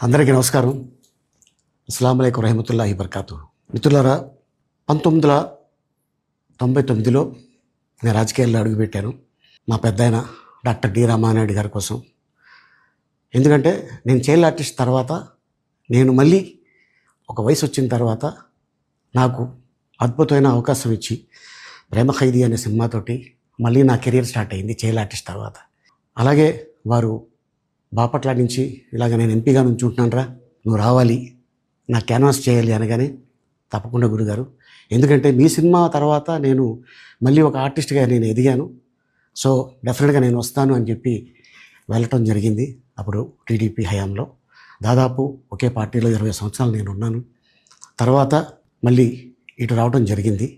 అందరికీ నమస్కారం. అస్సలాము అలైకుం రహమతుల్లాహి బర్కాతు. మిత్రులారా, 1999లో నేను రాజకీయాల్లో అడుగుపెట్టాను మా పెద్దాయన డాక్టర్ డి రామానాయుడు గారి కోసం. ఎందుకంటే నేను చైల్డ్ ఆర్టిస్ట్ తర్వాత నేను మళ్ళీ ఒక వయసు వచ్చిన తర్వాత నాకు అద్భుతమైన అవకాశం ఇచ్చి ప్రేమ ఖైదీ అనే సినిమాతోటి మళ్ళీ నా కెరీర్ స్టార్ట్ అయింది చైల్డ్ ఆర్టిస్ట్ తర్వాత. అలాగే వారు బాపట్ల నుంచి ఇలాగ నేను ఎంపీగా నుంచి ఉంటున్నాను, నువ్వు రావాలి, నా క్యాన్వాస్ చేయాలి అనగానే తప్పకుండా గురుగారు, ఎందుకంటే మీ సినిమా తర్వాత నేను మళ్ళీ ఒక ఆర్టిస్ట్గా నేను ఎదిగాను, సో డెఫినెట్గా నేను వస్తాను అని చెప్పి వెళ్ళటం జరిగింది. అప్పుడు టీడీపీ హయాంలో దాదాపు ఒకే పార్టీలో 20 సంవత్సరాలు నేను ఉన్నాను. తర్వాత మళ్ళీ ఇటు రావడం జరిగింది.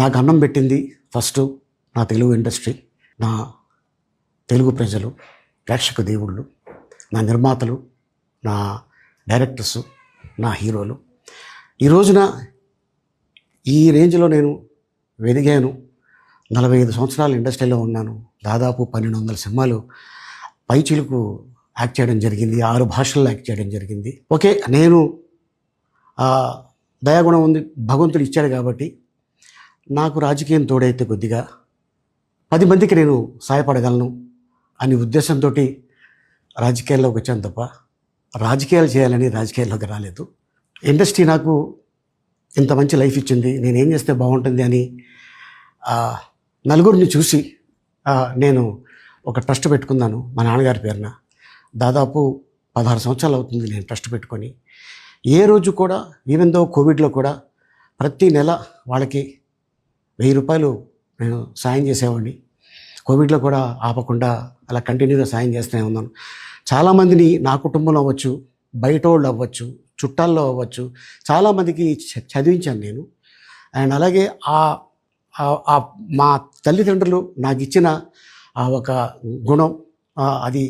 నాకు అన్నం పెట్టింది ఫస్ట్ నా తెలుగు ఇండస్ట్రీ, నా తెలుగు ప్రజలు, ప్రేక్షక దేవుళ్ళు, నా నిర్మాతలు, నా డైరెక్టర్సు, నా హీరోలు. ఈ రోజున ఈ రేంజ్లో నేను ఎదిగాను. 45 సంవత్సరాలు ఇండస్ట్రీలో ఉన్నాను. దాదాపు 1200 సినిమాలు పైచిలుకు యాక్ట్ చేయడం జరిగింది. 6 భాషల్లో యాక్ట్ చేయడం జరిగింది. ఓకే, నేను దయాగుణం ఉంది, భగవంతుడు ఇచ్చాడు కాబట్టి నాకు రాజకీయం తోడైతే కొద్దిగా 10 మందికి నేను సహాయపడగలను అనే ఉద్దేశంతో రాజకీయాల్లోకి వచ్చాను తప్ప రాజకీయాలు చేయాలని రాజకీయాల్లోకి రాలేదు. ఇండస్ట్రీ నాకు ఇంత మంచి లైఫ్ ఇచ్చింది, నేనేం చేస్తే బాగుంటుంది అని నలుగురిని చూసి నేను ఒక ట్రస్ట్ పెట్టుకున్నాను మా నాన్నగారి పేరున. దాదాపు 16 సంవత్సరాలు అవుతుంది నేను ట్రస్ట్ పెట్టుకొని. ఏ రోజు కూడా, ఈవెన్ దో కోవిడ్లో కూడా ప్రతి నెల వాళ్ళకి 1000 రూపాయలు నేను సాయం చేసేవాడిని. కోవిడ్లో కూడా ఆపకుండా అలా కంటిన్యూగా సాయం చేస్తూనే ఉన్నాను. చాలామందిని నా కుటుంబంలో అవ్వచ్చు, బయట వాళ్ళు అవ్వచ్చు, చుట్టాల్లో అవ్వచ్చు, చాలామందికి చదివించాను నేను. అండ్ అలాగే మా తల్లిదండ్రులు నాకు ఇచ్చిన ఒక గుణం అది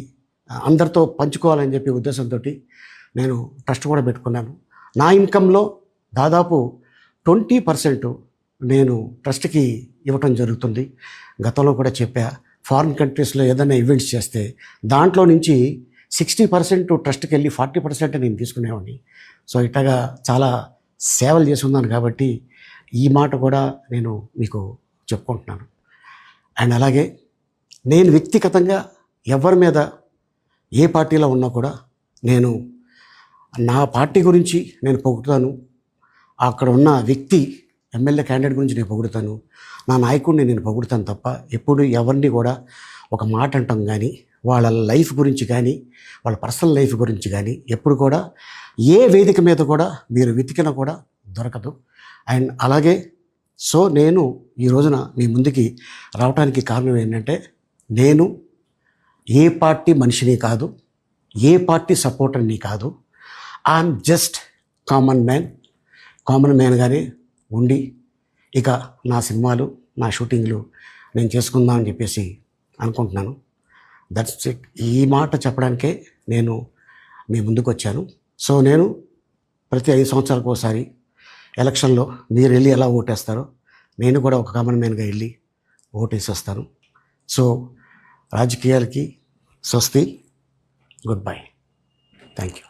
అందరితో పంచుకోవాలని చెప్పి ఉద్దేశంతో నేను ట్రస్ట్ కూడా పెట్టుకున్నాను. నా ఇన్కంలో దాదాపు 20% నేను ట్రస్ట్కి ఇవ్వటం జరుగుతుంది. గతంలో కూడా చెప్పా, ఫారిన్ కంట్రీస్లో ఏదైనా ఈవెంట్స్ చేస్తే దాంట్లో నుంచి 60% ట్రస్ట్కి వెళ్ళి 40% నేను తీసుకునేవాడిని. సో ఇట్లాగా చాలా సేవలు చేసి ఉన్నాను కాబట్టి ఈ మాట కూడా నేను మీకు చెప్పుకుంటున్నాను. అండ్ అలాగే నేను వ్యక్తిగతంగా ఎవరి మీద ఏ పార్టీలో ఉన్నా కూడా నేను నా పార్టీ గురించి నేను పొగుడుతాను, అక్కడ ఉన్న వ్యక్తి ఎమ్మెల్యే క్యాండిడేట్ గురించి నేను పొగుడుతాను, నా నాయకుడిని నేను పొగుడుతాను తప్ప ఎప్పుడు ఎవరిని కూడా ఒక మాట అంటాం కానీ, వాళ్ళ లైఫ్ గురించి కానీ, వాళ్ళ పర్సనల్ లైఫ్ గురించి కానీ ఎప్పుడు కూడా ఏ వేదిక మీద కూడా మీరు వెతికినా కూడా దొరకదు. అండ్ అలాగే సో నేను ఈ రోజున మీ ముందుకి రావడానికి కారణం ఏంటంటే, నేను ఏ పార్టీ మనిషిని కాదు, ఏ పార్టీ సపోర్టర్ని కాదు, ఐఎమ్ జస్ట్ కామన్ మ్యాన్గానే ఉండి ఇక నా సినిమాలు, నా షూటింగ్లు నేను చేసుకుందాం అని చెప్పేసి అనుకుంటున్నాను. That's it. ఈ మాట చెప్పడానికే నేను మీ ముందుకు వచ్చాను. సో నేను ప్రతి 5 సంవత్సరాలకు ఒకసారి ఎలక్షన్లో మీరు వెళ్ళి ఎలా ఓటేస్తారో నేను కూడా ఒక కామన్ మ్యాన్గా వెళ్ళి ఓటేసి వస్తాను. సో రాజకీయాలకి స్వస్తి, గుడ్ బై, థ్యాంక్ యూ.